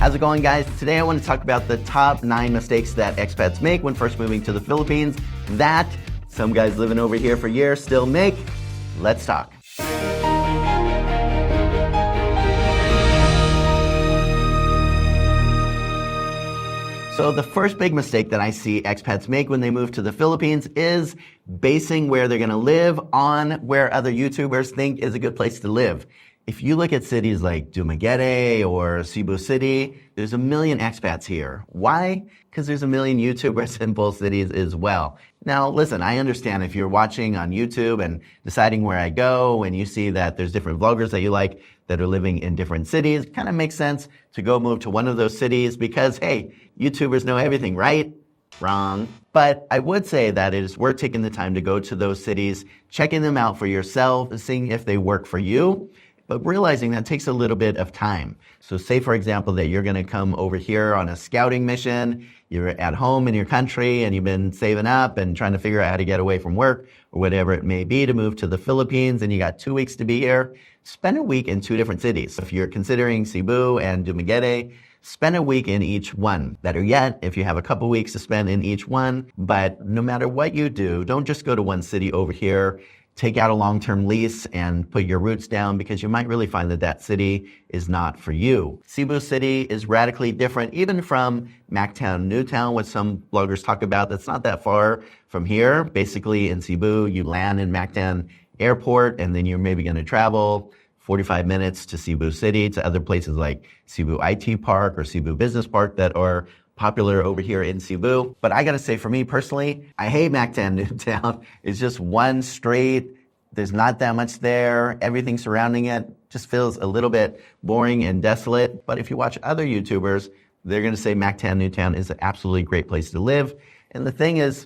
How's it going, guys? Today I want to talk about the top 9 mistakes that expats make when first moving to the Philippines that some guys living over here for years still make. Let's talk. So the first big mistake that I see expats make when they move to the Philippines is basing where they're going to live on where other YouTubers think is a good place to live. If you look at cities like Dumaguete or Cebu City, there's a million expats here. Why? Because there's a million YouTubers in both cities as well. Now, listen, I understand if you're watching on YouTube and deciding where I go and you see that there's different vloggers that you like that are living in different cities, it kind of makes sense to go move to one of those cities because, hey, YouTubers know everything, right? Wrong. But I would say that it is worth taking the time to go to those cities, checking them out for yourself, seeing if they work for you, but realizing that takes a little bit of time. So say, for example, that you're going to come over here on a scouting mission, you're at home in your country and you've been saving up and trying to figure out how to get away from work or whatever it may be to move to the Philippines and you got 2 weeks to be here, spend a week in 2 different cities. If you're considering Cebu and Dumaguete, spend a week in each one. Better yet, if you have a couple weeks to spend in each one, but no matter what you do, don't just go to one city over here. Take out a long-term lease and put your roots down because you might really find that that city is not for you. Cebu City is radically different even from Mactown, Newtown, what some bloggers talk about. That's not that far from here. Basically in Cebu, you land in Mactown Airport and then you're maybe going to travel 45 minutes to Cebu City, to other places like Cebu IT Park or Cebu Business Park that are popular over here in Cebu. But I gotta say, for me personally, I hate Mactown, Newtown. It's just one straight. There's not that much there. Everything surrounding it just feels a little bit boring and desolate. But if you watch other YouTubers, they're gonna say Mactown, Newtown is an absolutely great place to live. And the thing is,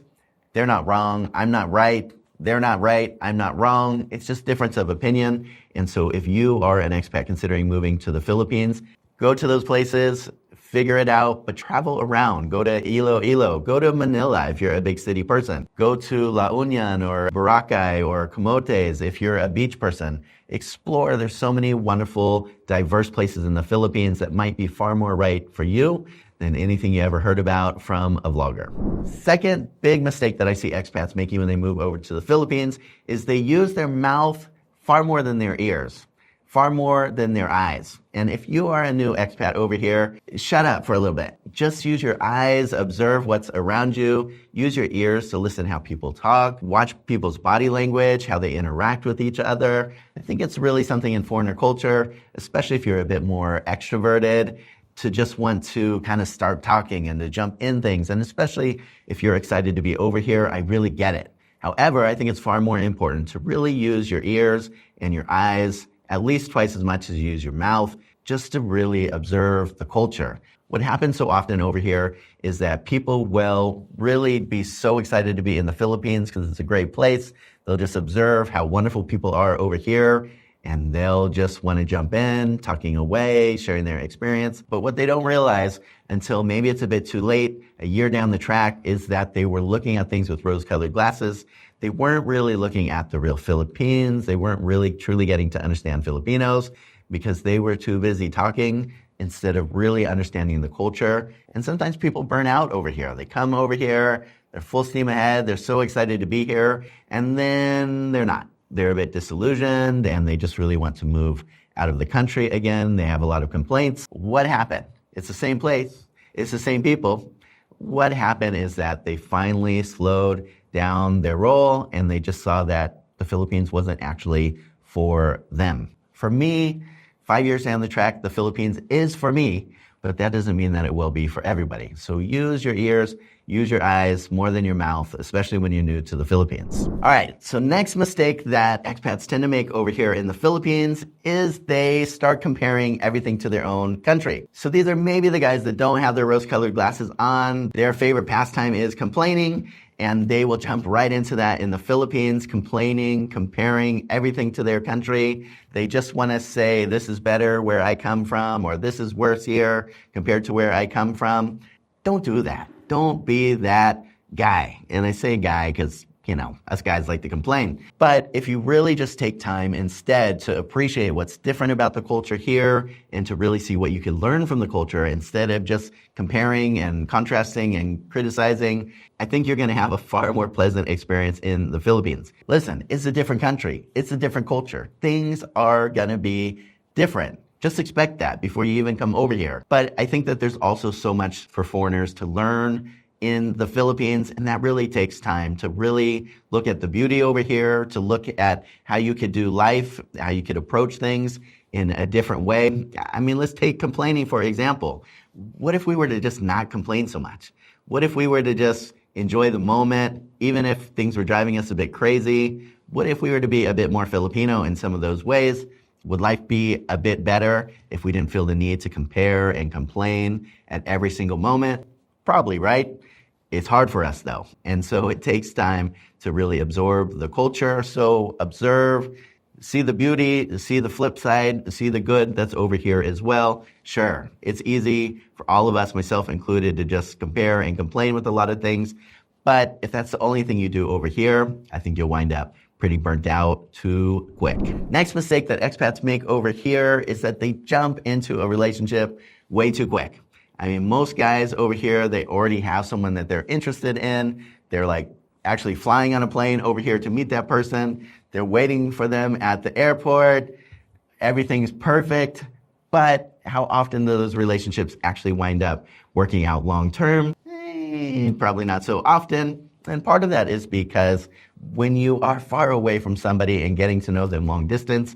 they're not wrong. I'm not right. They're not right. I'm not wrong. It's just difference of opinion. And so if you are an expat considering moving to the Philippines, go to those places, figure it out, but travel around. Go to Iloilo. Go to Manila if you're a big city person. Go to La Union or Boracay or Camotes if you're a beach person. Explore. There's so many wonderful, diverse places in the Philippines that might be far more right for you than anything you ever heard about from a vlogger. Second big mistake that I see expats making when they move over to the Philippines is they use their mouth far more than their ears. Far more than their eyes. And if you are a new expat over here, shut up for a little bit. Just use your eyes, observe what's around you, use your ears to listen how people talk, watch people's body language, how they interact with each other. I think it's really something in foreigner culture, especially if you're a bit more extroverted, to just want to kind of start talking and to jump in things. And especially if you're excited to be over here, I really get it. However, I think it's far more important to really use your ears and your eyes at least twice as much as you use your mouth, just to really observe the culture. What happens so often over here is that people will really be so excited to be in the Philippines because it's a great place. They'll just observe how wonderful people are over here, and they'll just want to jump in, talking away, sharing their experience. But what they don't realize until maybe it's a bit too late, a year down the track, is that they were looking at things with rose-colored glasses. They weren't really looking at the real Philippines. They weren't really truly getting to understand Filipinos because they were too busy talking instead of really understanding the culture. And sometimes people burn out over here. They come over here, they're full steam ahead, they're so excited to be here, and then they're not. They're a bit disillusioned and they just really want to move out of the country again. They have a lot of complaints. What happened? It's the same place. It's the same people. What happened is that they finally slowed down their roll and they just saw that the Philippines wasn't actually for them. For me, 5 years down the track, the Philippines is for me, but that doesn't mean that it will be for everybody. So use your ears, use your eyes more than your mouth, especially when you're new to the Philippines. All right, so next mistake that expats tend to make over here in the Philippines is they start comparing everything to their own country. So these are maybe the guys that don't have their rose-colored glasses on. Their favorite pastime is complaining, and they will jump right into that in the Philippines, complaining, comparing everything to their country. They just want to say, this is better where I come from, or this is worse here compared to where I come from. Don't do that. Don't be that guy. And I say guy because Us guys like to complain. But if you really just take time instead to appreciate what's different about the culture here and to really see what you can learn from the culture instead of just comparing and contrasting and criticizing, I think you're going to have a far more pleasant experience in the Philippines. Listen, it's a different country. It's a different culture. Things are going to be different. Just expect that before you even come over here. But I think that there's also so much for foreigners to learn in the Philippines, and that really takes time to really look at the beauty over here, to look at how you could do life, how you could approach things in a different way. I mean, let's take complaining, for example. What if we were to just not complain so much? What if we were to just enjoy the moment, even if things were driving us a bit crazy? What if we were to be a bit more Filipino in some of those ways? Would life be a bit better if we didn't feel the need to compare and complain at every single moment? Probably, right? It's hard for us though. And so it takes time to really absorb the culture. So observe, see the beauty, see the flip side, see the good that's over here as well. Sure, it's easy for all of us, myself included, to just compare and complain with a lot of things. But if that's the only thing you do over here, I think you'll wind up pretty burnt out too quick. Next mistake that expats make over here is that they jump into a relationship way too quick. I mean, most guys over here, they already have someone that they're interested in. They're like actually flying on a plane over here to meet that person. They're waiting for them at the airport. Everything's perfect. But how often do those relationships actually wind up working out long term? Probably not so often. And part of that is because when you are far away from somebody and getting to know them long distance,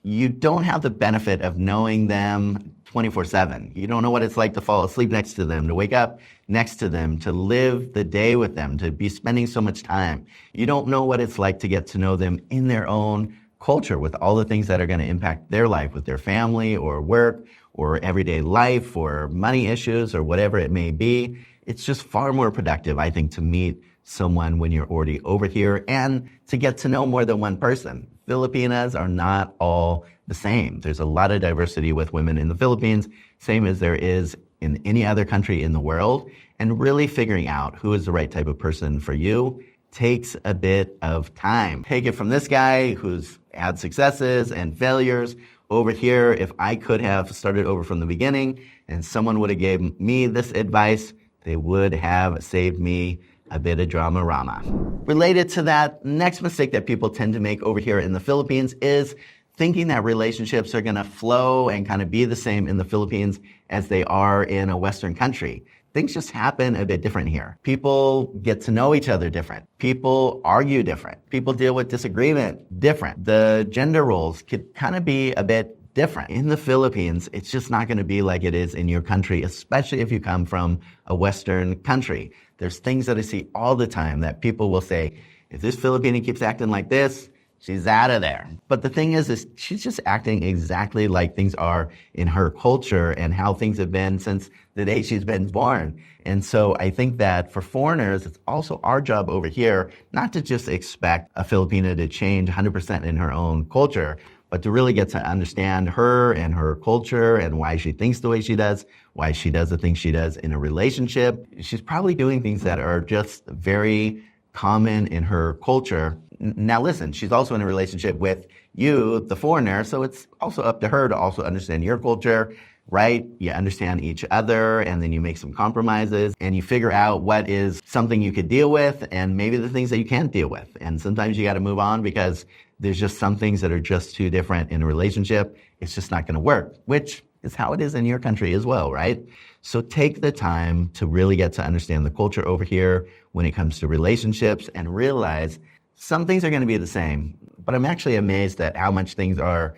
you don't have the benefit of knowing them 24/7. You don't know what it's like to fall asleep next to them, to wake up next to them, to live the day with them, to be spending so much time. You don't know what it's like to get to know them in their own culture with all the things that are going to impact their life with their family or work or everyday life or money issues or whatever it may be. It's just far more productive, I think, to meet someone when you're already over here and to get to know more than one person. Filipinas are not all the same. There's a lot of diversity with women in the Philippines, same as there is in any other country in the world. And really figuring out who is the right type of person for you takes a bit of time. Take it from this guy who's had successes and failures. Over here, if I could have started over from the beginning and someone would have gave me this advice, they would have saved me a bit of drama-rama. Related to that, next mistake that people tend to make over here in the Philippines is thinking that relationships are gonna flow and kind of be the same in the Philippines as they are in a Western country. Things just happen a bit different here. People get to know each other different. People argue different. People deal with disagreement different. The gender roles could kind of be a bit different. In the Philippines, it's just not going to be like it is in your country, especially if you come from a Western country. There's things that I see all the time that people will say, if this Filipino keeps acting like this, she's out of there. But the thing is she's just acting exactly like things are in her culture and how things have been since the day she's been born. And so I think that for foreigners, it's also our job over here not to just expect a Filipina to change 100% in her own culture, but to really get to understand her and her culture and why she thinks the way she does, why she does the things she does in a relationship. She's probably doing things that are just very common in her culture. Now listen, she's also in a relationship with you, the foreigner, so it's also up to her to also understand your culture, right? You understand each other, and then you make some compromises, and you figure out what is something you could deal with, and maybe the things that you can't deal with. And sometimes you gotta move on because there's just some things that are just too different in a relationship. It's just not gonna work, which is how it is in your country as well, right? So take the time to really get to understand the culture over here when it comes to relationships and realize some things are going to be the same, but I'm actually amazed at how much things are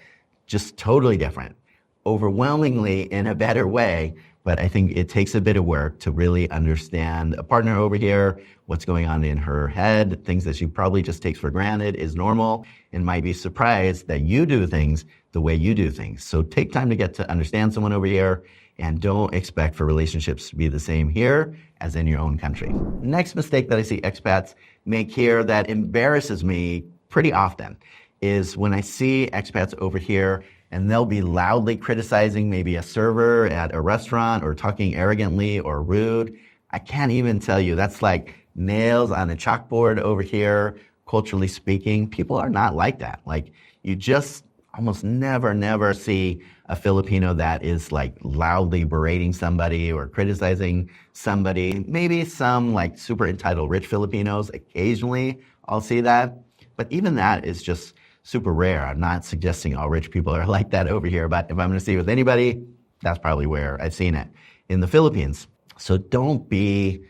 just totally different, overwhelmingly in a better way. But I think it takes a bit of work to really understand a partner over here, what's going on in her head, things that she probably just takes for granted is normal and might be surprised that you do things the way you do things. So take time to get to understand someone over here and don't expect for relationships to be the same here as in your own country. Next mistake that I see expats make here that embarrasses me pretty often is when I see expats over here and they'll be loudly criticizing maybe a server at a restaurant or talking arrogantly or rude. I can't even tell you, that's like nails on a chalkboard over here, culturally speaking. People are not like that. Like, you just almost never see a Filipino that is like loudly berating somebody or criticizing somebody. Maybe some like super entitled rich Filipinos, occasionally I'll see that. But even that is just super rare. I'm not suggesting all rich people are like that over here, but if I'm going to see it with anybody, that's probably where I've seen it in the Philippines. So don't be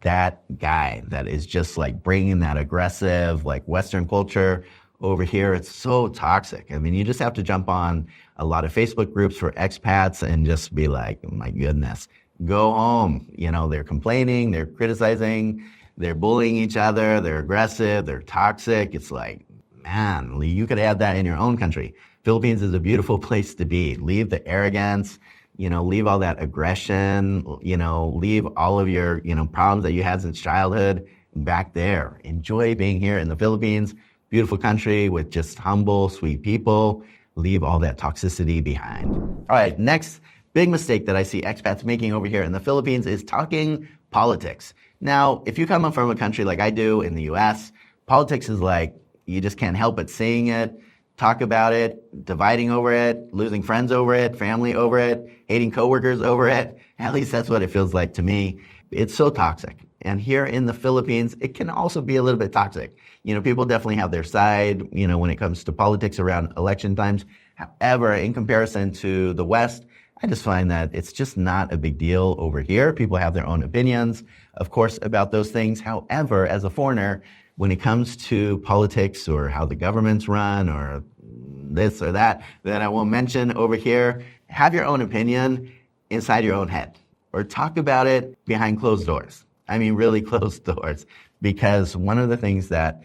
that guy that is just like bringing that aggressive, like Western culture over here. It's so toxic. I mean, you just have to jump on a lot of Facebook groups for expats and just be like, oh my goodness, go home. You know, they're complaining, they're criticizing, they're bullying each other, they're aggressive, they're toxic. It's like, man, you could have that in your own country. Philippines is a beautiful place to be. Leave the arrogance, you know, leave all that aggression, you know, leave all of your, you know, problems that you had since childhood back there. Enjoy being here in the Philippines. Beautiful country with just humble, sweet people. Leave all that toxicity behind. All right, next big mistake that I see expats making over here in the Philippines is talking politics. Now, if you come from a country like I do in the US, politics is like, you just can't help but seeing it, talk about it, dividing over it, losing friends over it, family over it, hating coworkers over it. At least that's what it feels like to me. It's so toxic. And here in the Philippines, it can also be a little bit toxic. You know, people definitely have their side, you know, when it comes to politics around election times. However, in comparison to the West, I just find that it's just not a big deal over here. People have their own opinions, of course, about those things. However, as a foreigner, when it comes to politics or how the governments run or this or that I won't mention over here, have your own opinion inside your own head or talk about it behind closed doors. I mean, really closed doors, because one of the things that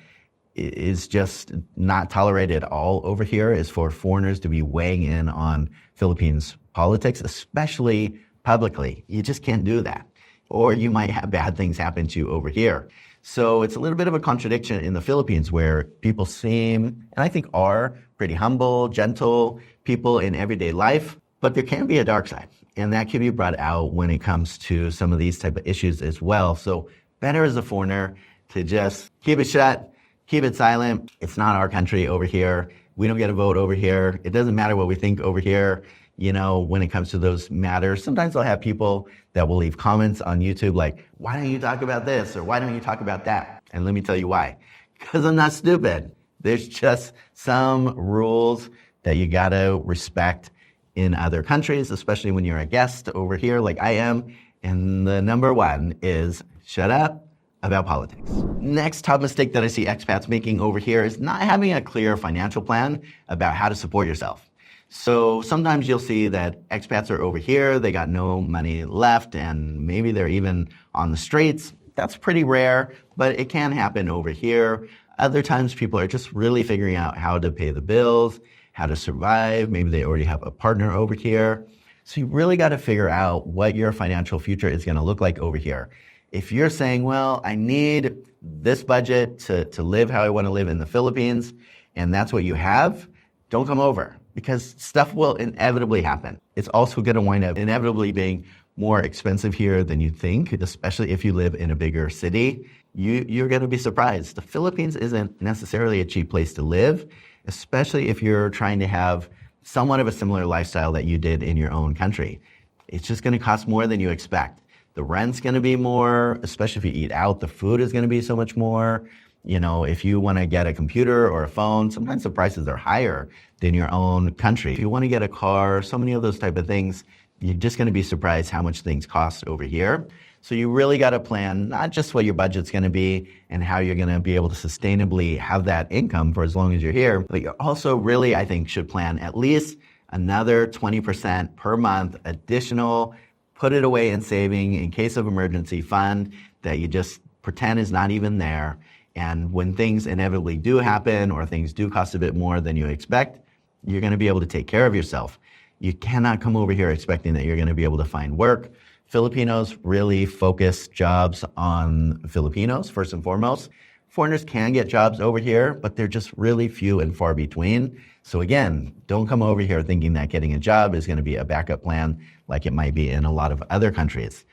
is just not tolerated all over here is for foreigners to be weighing in on Philippines politics, especially publicly. You just can't do that. Or you might have bad things happen to you over here. So it's a little bit of a contradiction in the Philippines where people seem, and I think are, pretty humble, gentle people in everyday life, but there can be a dark side. And that can be brought out when it comes to some of these type of issues as well. So better as a foreigner to just keep it shut, keep it silent. It's not our country over here. We don't get a vote over here. It doesn't matter what we think over here, you know, when it comes to those matters. Sometimes I'll have people that will leave comments on YouTube like, why don't you talk about this? Or why don't you talk about that? And let me tell you why. Because I'm not stupid. There's just some rules that you gotta respect in other countries, especially when you're a guest over here like I am. And the number one is shut up about politics. Next top mistake that I see expats making over here is not having a clear financial plan about how to support yourself. So sometimes you'll see that expats are over here, they got no money left, and maybe they're even on the streets. That's pretty rare, but it can happen over here. Other times people are just really figuring out how to pay the bills, how to survive. Maybe they already have a partner over here. So you really got to figure out what your financial future is going to look like over here. If you're saying, well, I need this budget to live how I want to live in the Philippines, and that's what you have, don't come over, because stuff will inevitably happen. It's also going to wind up inevitably being more expensive here than you think, especially if you live in a bigger city. You're going to be surprised. The Philippines isn't necessarily a cheap place to live, especially if you're trying to have somewhat of a similar lifestyle that you did in your own country. It's just going to cost more than you expect. The rent's going to be more, especially if you eat out. The food is going to be so much more. You know, if you want to get a computer or a phone, sometimes the prices are higher than your own country. If you want to get a car, so many of those type of things, you're just going to be surprised how much things cost over here. So you really got to plan not just what your budget's going to be and how you're going to be able to sustainably have that income for as long as you're here, but you also really, I think, should plan at least another 20% per month additional, put it away in saving in case of emergency fund that you just pretend is not even there. And when things inevitably do happen or things do cost a bit more than you expect, you're going to be able to take care of yourself. You cannot come over here expecting that you're going to be able to find work. Filipinos really focus jobs on Filipinos, first and foremost. Foreigners can get jobs over here, but they're just really few and far between. So again, don't come over here thinking that getting a job is going to be a backup plan like it might be in a lot of other countries.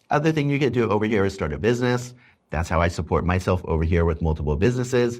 Other thing you could do over here is start a business. That's how I support myself over here with multiple businesses.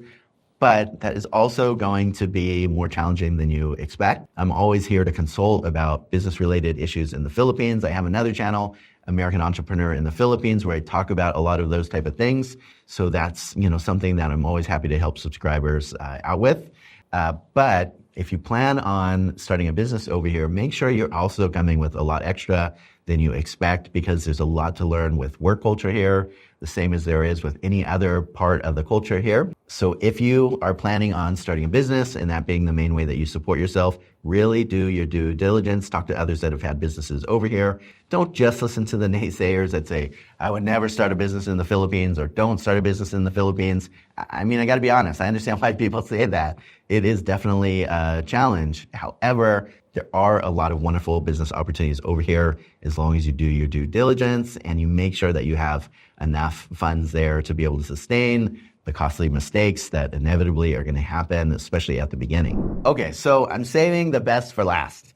But that is also going to be more challenging than you expect. I'm always here to consult about business-related issues in the Philippines. I have another channel, American Entrepreneur in the Philippines, where I talk about a lot of those type of things. So that's something that I'm always happy to help subscribers out with. But if you plan on starting a business over here, make sure you're also coming with a lot extra than you expect, because there's a lot to learn with work culture here, the same as there is with any other part of the culture here. So if you are planning on starting a business and that being the main way that you support yourself, really do your due diligence. Talk to others that have had businesses over here. Don't just listen to the naysayers that say, I would never start a business in the Philippines, or don't start a business in the Philippines. I mean, I got to be honest. I understand why people say that. It is definitely a challenge. However, there are a lot of wonderful business opportunities over here as long as you do your due diligence and you make sure that you have enough funds there to be able to sustain the costly mistakes that inevitably are going to happen, especially at the beginning. Okay, so I'm saving the best for last.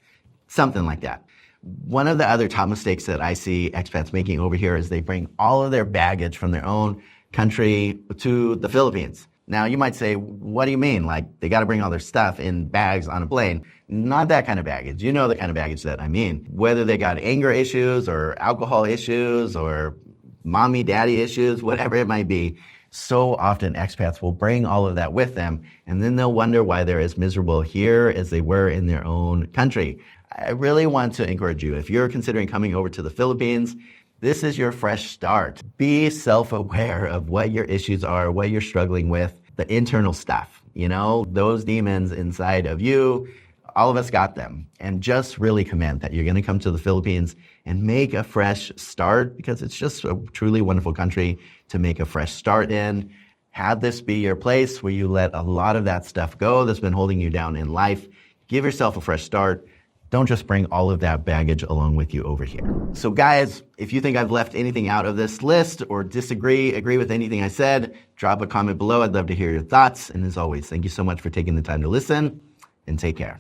Something like that. One of the other top mistakes that I see expats making over here is they bring all of their baggage from their own country to the Philippines. Now, you might say, what do you mean? Like, they got to bring all their stuff in bags on a plane. Not that kind of baggage. You know the kind of baggage that I mean. Whether they got anger issues or alcohol issues or mommy, daddy issues, whatever it might be. So often expats will bring all of that with them, and then they'll wonder why they're as miserable here as they were in their own country. I really want to encourage you, if you're considering coming over to the Philippines, this is your fresh start. Be self-aware of what your issues are, what you're struggling with, the internal stuff, those demons inside of you. All of us got them. And just really commit that you're going to come to the Philippines and make a fresh start, because it's just a truly wonderful country to make a fresh start in. Have this be your place where you let a lot of that stuff go that's been holding you down in life. Give yourself a fresh start. Don't just bring all of that baggage along with you over here. So guys, if you think I've left anything out of this list or agree with anything I said, drop a comment below. I'd love to hear your thoughts. And as always, thank you so much for taking the time to listen, and take care.